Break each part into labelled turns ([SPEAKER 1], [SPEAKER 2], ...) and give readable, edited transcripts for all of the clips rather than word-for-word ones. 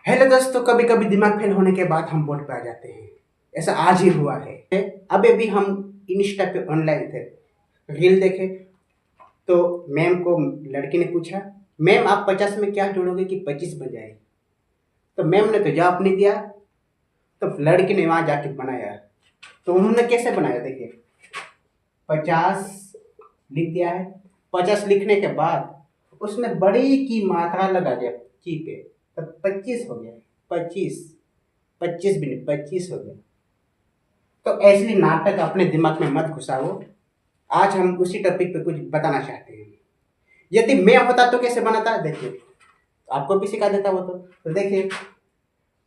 [SPEAKER 1] Hello दोस्तों, कभी कभी दिमाग फेल होने के बाद हम बोर्ड पे आ जाते हैं। ऐसा आज ही हुआ है। अभी भी हम इंस्टा पे ऑनलाइन थे, रील देखे तो मैम को लड़की ने पूछा, मैम आप 50 में क्या जोड़ोगे कि 25 बन जाए। तो मैम ने तो जवाब नहीं दिया। तो लड़की ने वहां जाके बनाया। तो उन्होंने कैसे बनाया देखिए, 50 लिख दिया है। 50 लिखने के बाद उसने बड़ी की मात्रा लगा दिया की पे, तो 25 हो गया। 25, 25 भी नहीं, 25 हो गया। तो ऐसे नाटक अपने दिमाग में मत घुसाओ। आज हम उसी टॉपिक पे कुछ बताना चाहते हैं। यदि मैं होता तो कैसे बनाता, देखिए आपको भी सिखा देता वो। तो देखिए,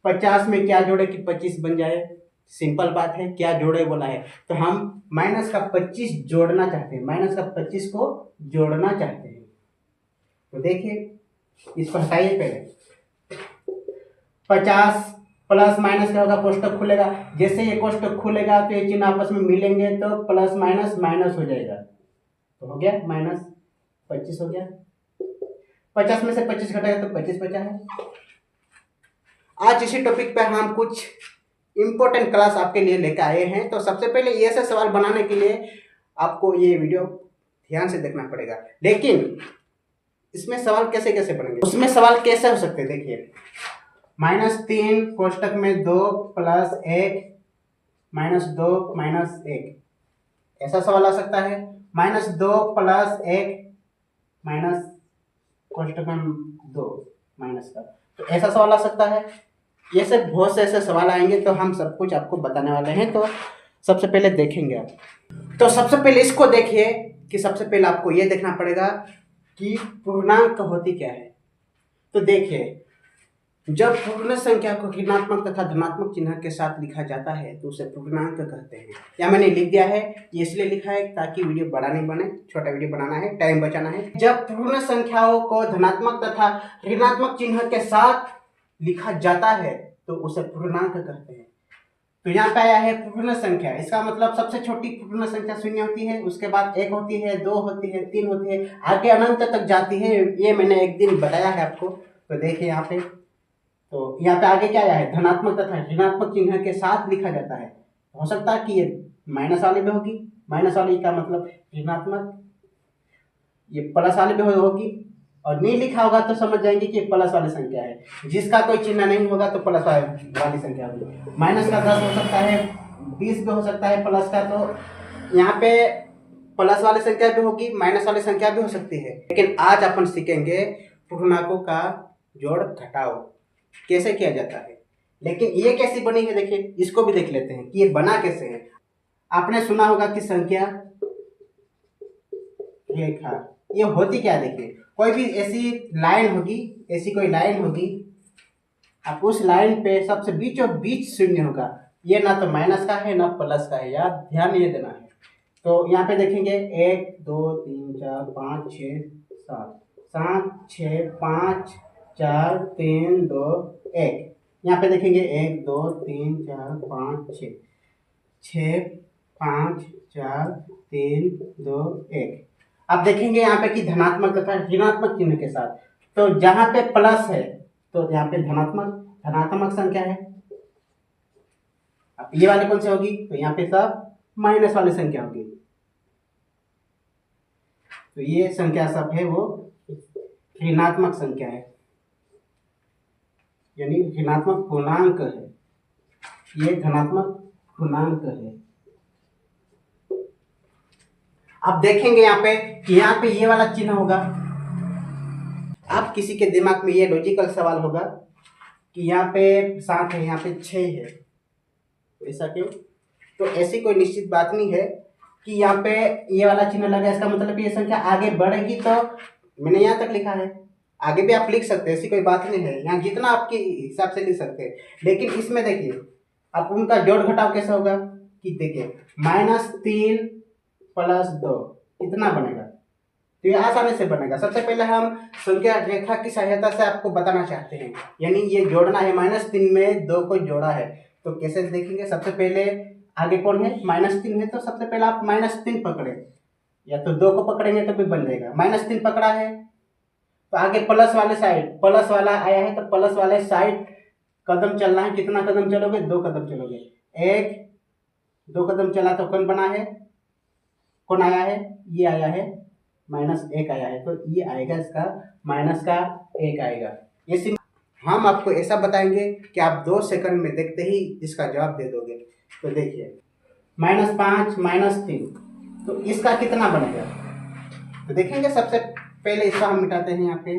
[SPEAKER 1] 50 में क्या जोड़े कि 25 बन जाए। सिंपल बात है, क्या जोड़े बोला है तो हम माइनस का 25 जोड़ना चाहते हैं, माइनस का 25 को जोड़ना चाहते हैं। तो देखिए, इसको हटाइए पहले। 50 प्लस माइनस क्या होगा, कोष्टक खुलेगा। जैसे ये कोष्टक खुलेगा तो ये चिन्ह आपस में मिलेंगे तो प्लस माइनस माइनस हो जाएगा। तो हो गया माइनस 25 हो गया। 50 में से 25 घटेगा तो 25 बचा है। आज इसी टॉपिक पे हम कुछ इंपॉर्टेंट क्लास आपके लिए लेकर आए हैं। तो सबसे पहले ये ऐसे सवाल बनाने के लिए आपको ये वीडियो ध्यान से देखना पड़ेगा। लेकिन इसमें सवाल कैसे कैसे बनेंगे, उसमें सवाल कैसे हो सकते हैं देखिए, -3 कोष्टक में 2 प्लस 1 -2 -1, ऐसा सवाल आ सकता है। -2 प्लस 1 माइनस कोष्टक में 2 माइनस का, तो ऐसा सवाल आ सकता है। ये सब बहुत से ऐसे सवाल आएंगे तो हम सब कुछ आपको बताने वाले हैं। तो सबसे पहले देखेंगे आप, तो सबसे पहले इसको देखिए कि सबसे पहले आपको ये देखना पड़ेगा कि पूर्णांक होती क्या है। तो देखिए, जब पूर्ण संख्या को ऋणात्मक तथा धनात्मक चिन्ह के साथ लिखा जाता है तो उसे पूर्णांक कहते हैं। या मैंने लिख दिया है, ये इसलिए लिखा है ताकि वीडियो बड़ा नहीं बने, छोटा वीडियो बनाना है, टाइम बचाना है। जब पूर्ण संख्याओं को धनात्मक तथा ऋणात्मक चिन्ह के साथ लिखा जाता है तो उसे पूर्णांक कहते हैं। तो यहाँ पे आया है पूर्ण संख्या, इसका मतलब सबसे छोटी पूर्ण संख्या 0 होती है, उसके बाद 1 होती है, 2 होती है, 3 होती है, आगे अनंत तक जाती है। ये मैंने एक दिन बताया है आपको। तो देखिए यहाँ पे, तो यहाँ पे आगे क्या आया है, धनात्मक तथा ऋणात्मक चिन्ह के साथ लिखा जाता है। हो सकता है कि ये माइनस वाले में होगी, माइनस वाले का मतलब ऋणात्मक, ये प्लस वाले में होगी, और नहीं लिखा होगा तो समझ जाएंगे कि प्लस वाली संख्या है। जिसका कोई चिन्ह नहीं होगा तो प्लस वाली संख्या होगी। माइनस का 10 हो सकता है, 20 भी हो सकता है प्लस का। तो यहाँ पे प्लस वाली संख्या भी होगी, माइनस वाली संख्या भी हो सकती है। लेकिन आज अपन सीखेंगे पूर्णांकों का जोड़ घटाव कैसे किया जाता है। लेकिन ये कैसी बनी है देखिए, इसको भी देख लेते हैं कि ये बना कैसे है। आपने सुना होगा कि संख्या रेखा, ये होती क्या है देखिए, कोई भी ऐसी लाइन होगी, ऐसी कोई लाइन होगी, अब उस लाइन पे सबसे बीचों बीच शून्य होगा। ये ना तो माइनस का है ना प्लस का है, यार ध्यान ये देना है। तो यहाँ पे देखेंगे 1 2 3 4 5 6 7, 7 6 5 4 3 2 1। यहाँ पे देखेंगे 1 2 3 4 5 6, 6 5 4 3 2 1। अब देखेंगे यहाँ पे कि धनात्मक तथा ऋणात्मक चिन्ह के साथ। तो जहाँ पे प्लस है तो यहाँ पे धनात्मक धनात्मक संख्या है। अब ये वाली कौन सी होगी, तो यहाँ पे सब माइनस वाली संख्या होगी। तो ये संख्या सब है वो ऋणात्मक संख्या है, यानी ऋणात्मक पूर्णांक है। ये धनात्मक पूर्णांक है। अब देखेंगे यहाँ पे कि यहाँ पे ये वाला चिन्ह होगा। आप किसी के दिमाग में ये लॉजिकल सवाल होगा कि यहाँ पे 7 है, यहाँ पे 6 है, ऐसा क्यों। तो ऐसी कोई निश्चित बात नहीं है कि यहाँ पे ये वाला चिन्ह लगा, इसका मतलब ये संख्या आगे बढ़ेगी। तो मैंने यहाँ तक लिखा है, आगे भी आप लिख सकते हैं, ऐसी कोई बात नहीं है। यहाँ जितना आपके हिसाब से लिख सकते हैं। लेकिन इसमें देखिए, अब उनका जोड़ घटाव कैसे होगा कि देखिए, -3 + 2 कितना बनेगा। तो ये आसानी से बनेगा। सबसे पहले हम संख्या रेखा की सहायता से आपको बताना चाहते हैं, यानी ये जोड़ना है। -3 में 2 को जोड़ा है तो कैसे देखेंगे। सबसे पहले आगे कौन है, -3 है, तो सबसे पहले आप -3 पकड़े, या तो 2 को पकड़ेंगे तो भी बन जाएगा। -3 पकड़ा है तो आगे प्लस वाले साइड, प्लस वाला आया है तो प्लस वाले साइड कदम चलना है, कितना कदम चलोगे? 2 कदम चलोगे। 1 2 कदम चला तो कौन बना है, कौन आया है? ये आया है, -1 आया है, तो ये आएगा इसका -1 आएगा। ये हम आपको ऐसा बताएंगे कि आप 2 सेकंड में देखते ही इसका जवाब दे दोगे। तो देखिए -5 -3, तो इसका कितना बनेगा? तो देखेंगे, सबसे पहले इसका हम मिटाते हैं। यहाँ पे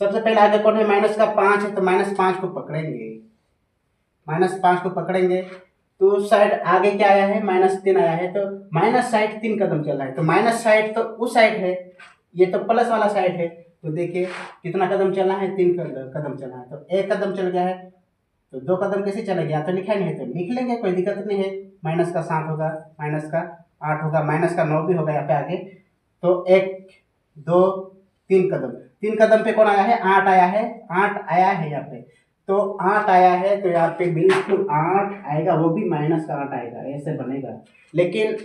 [SPEAKER 1] सबसे पहले आगे कौन है? माइनस का 5 है, तो -5 को पकड़ेंगे, -5 को पकड़ेंगे तो उस साइड आगे क्या आया है? -3 आया है, तो माइनस साइड 3 कदम चल रहा है, तो माइनस साइड तो उस साइड है, ये तो प्लस वाला साइड है। तो देखिए कितना कदम चलना है? 3 कदम चलना है, तो 1 कदम चल गया है, तो 2 कदम कैसे चला गया? तो लिखा नहीं है, तो लिख लेंगे, कोई दिक्कत नहीं है। माइनस का 7 होगा, माइनस का 8 होगा, माइनस का 9 भी होगा यहाँ पे आगे। तो 1 2 3 कदम, 3 कदम पे कौन आया है? 8 आया है, 8 आया है यहाँ पे, तो 8 आया है, तो यहाँ पे बिल्कुल 8 आएगा, वो भी -8 आएगा, ऐसे बनेगा। लेकिन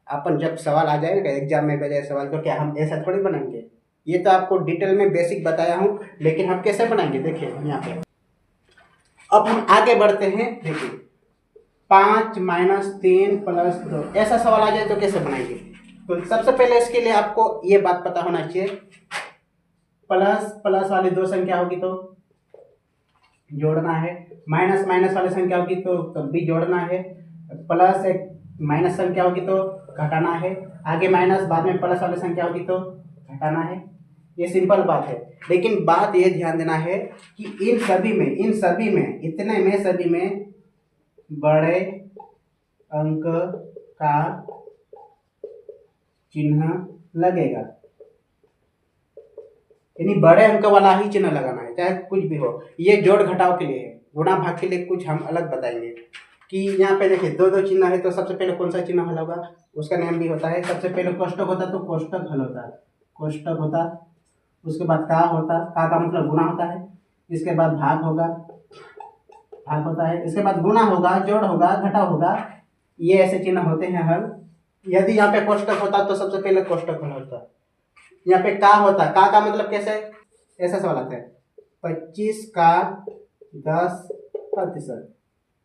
[SPEAKER 1] अपन जब सवाल आ जाएगा एग्जाम में बजाय सवाल, तो क्या हम ऐसा थोड़ी बनाएंगे? ये तो आपको डिटेल में बेसिक बताया हूँ, लेकिन हम कैसे बनाएंगे देखिए यहाँ पे। अब हम आगे बढ़ते हैं, देखिए 5 -3 + 2 ऐसा सवाल आ जाए तो कैसे बनाएंगे? तो सबसे पहले इसके लिए आपको ये बात पता होना चाहिए, प्लस प्लस वाली 2 संख्या होगी तो जोड़ना है, माइनस माइनस वाली संख्या होगी तो तब भी जोड़ना है, प्लस एक माइनस संख्या होगी तो घटाना है, आगे माइनस बाद में प्लस वाली संख्या होगी तो घटाना है। ये सिंपल बात है, लेकिन बात ये ध्यान देना है कि इन सभी में इतने में सभी में बड़े अंक का चिन्ह लगेगा, यानी बड़े अंक वाला ही चिन्ह लगाना है, चाहे कुछ भी हो। ये जोड़ घटाव के लिए है, गुणा भाग के लिए कुछ हम अलग बताएंगे। कि यहाँ पे देखिए 2 चिन्ह है, तो सबसे पहले कौन सा चिन्ह हल होगा? उसका नाम भी होता है। सबसे पहले कोष्टक होता तो कोष्टक हल होता, कोष्टक होता। उसके बाद का होता, का मतलब गुणा होता है। इसके बाद भाग होगा, भाग होता है। इसके बाद गुणा होगा, जोड़ होगा, घटाव होगा। ये ऐसे चिन्ह होते हैं हल। यदि यहाँ पे कोष्टक होता तो सबसे पहले कोष्टक हल होता। यहाँ पे का होता, का मतलब कैसे? ऐसा सवाल आता है, 25 का 10%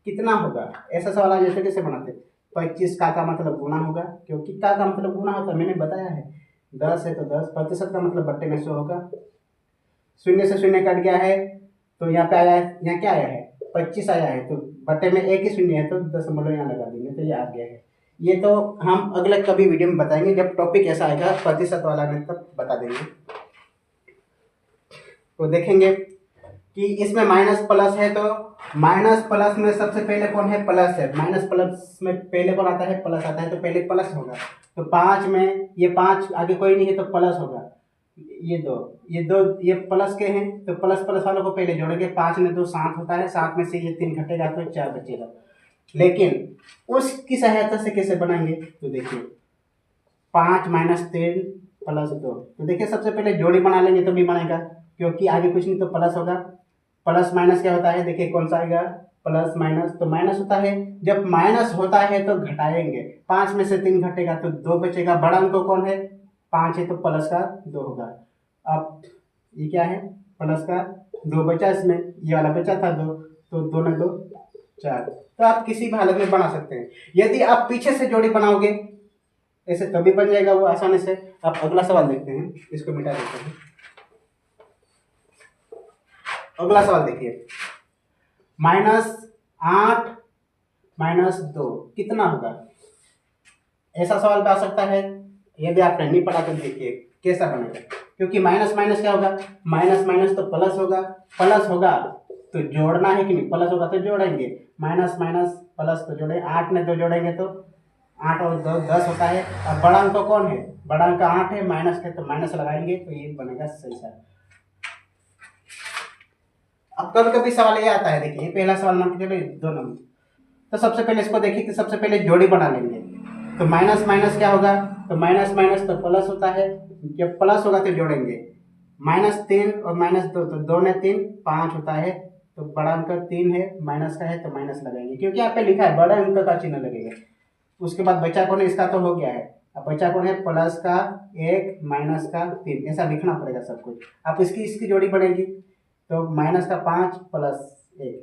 [SPEAKER 1] कितना होगा? ऐसा सवाल आ जैसे कैसे बनाते? 25 का मतलब गुना होगा, क्योंकि का मतलब गुना होता है, मैंने बताया है। 10 है तो 10%, का मतलब बट्टे में 100 होगा। शून्य से शून्य कट गया है, तो यहाँ पे आया है, यहाँ क्या आया है? 25 आया है, तो बट्टे में एक ही शून्य है, तो दशमलव यहाँ लगा देंगे, तो ये आ गया है। ये तो हम अगले कभी वीडियो में बताएंगे, जब टॉपिक ऐसा आएगा प्रतिशत वाला में, तब बता देंगे। तो देखेंगे कि इसमें माइनस प्लस है, तो माइनस प्लस में सबसे पहले कौन है? प्लस है। माइनस प्लस में पहले कौन आता है? प्लस आता है, तो पहले प्लस होगा। तो 5 में ये 5 आगे कोई नहीं है, तो प्लस होगा। ये दो ये प्लस के हैं, तो प्लस प्लस वालों को पहले जोड़ेंगे। 5 में 2 7 होता है, 7 में से ये 3 घटेगा तो 4 बचेगा। लेकिन उसकी सहायता से कैसे बनाएंगे? तो देखिए 5 - 3 + 2, तो देखिए सबसे पहले जोड़ी बना लेंगे तो भी बनेगा, क्योंकि आगे कुछ नहीं तो प्लस होगा। प्लस माइनस क्या होता है? देखिए कौन सा आएगा? प्लस माइनस, तो माइनस होता है। जब माइनस होता है तो घटाएंगे, 5 में से 3 घटेगा तो 2 बचेगा। बड़ा अंक कौन है? 5 है, तो प्लस का 2 होगा। अब ये क्या है? प्लस का 2 बचा, इसमें ये वाला बचा था 2, तो 2 में 2 4। तो आप किसी भी हालत में बना सकते हैं। यदि आप पीछे से जोड़ी बनाओगे ऐसे तभी बन जाएगा वो आसानी से। आप अगला सवाल देखते हैं, इसको मिटा देते हैं। अगला सवाल देखिए, -8 - 2 कितना होगा? ऐसा सवाल भी आ सकता है। यदि आपने नहीं पढ़ा तो देखिए कैसा बनेगा, क्योंकि माइनस माइनस क्या होगा? माइनस माइनस तो प्लस होगा, प्लस होगा तो जोड़ना है कि नहीं? प्लस होगा तो जोड़ेंगे, माइनस माइनस प्लस तो जोड़े, 8 में 2 जोड़ेंगे तो 8 और 2 10 होता है। अब बड़ा अंक कौन है? बड़ा अंक 8 है, माइनस के तो माइनस लगाएंगे, तो ये बनेगा सही सर। अब कभी कभी सवाल ये आता है, देखिए पहला सवाल मान के चलो 2 नंबर, तो सबसे पहले इसको देखिए कि सबसे पहले जोड़ी बना लेंगे। तो माइनस माइनस क्या होगा? तो माइनस माइनस तो प्लस होता है, जब प्लस होगा तो जोड़ेंगे। -3 और -2, तो 2 में 3 5 होता है, तो बड़ा अंक 3 है, माइनस का है तो माइनस लगाएंगे, क्योंकि यहाँ पे लिखा है बड़ा अंक का चिन्ह लगेगा। उसके बाद बचा कौन है? इसका तो हो गया है, अब बचा कौन है, प्लस का 1 माइनस का 3, ऐसा लिखना पड़ेगा सब कुछ। अब इसकी जोड़ी बनेगी, तो माइनस का 5 प्लस 1,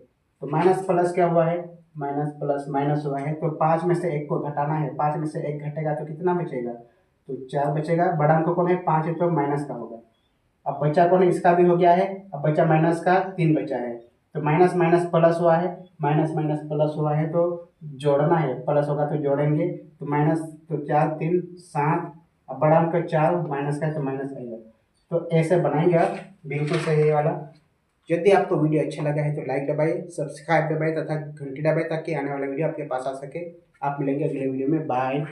[SPEAKER 1] तो माइनस प्लस क्या हुआ है, माइनस प्लस माइनस हुआ है, तो 5 में से 1 को घटाना है, 5 में से 1 घटेगा तो कितना बचेगा, तो 4 बचेगा। बड़ा अंक कौन है, 5 है तो माइनस का होगा। अब बचा कौन है, इसका भी हो गया है। अब बचा माइनस का 3 बचा है, तो माइनस माइनस प्लस हुआ है, माइनस माइनस प्लस हुआ है, तो जोड़ना है, प्लस होगा तो जोड़ेंगे, तो माइनस, तो 4 3 7, अब बड़ा अंक 4 माइनस का है तो माइनस आएगा। तो ऐसे बनाएंगे आप, बिल्कुल सही वाला। यदि आपको वीडियो अच्छा लगा है तो लाइक दबाइए, सब्सक्राइब दबाइए तथा घंटी दबाइए ताकि आने वाला वीडियो आपके पास आ सके। आप मिलेंगे अगले वीडियो में, बाय।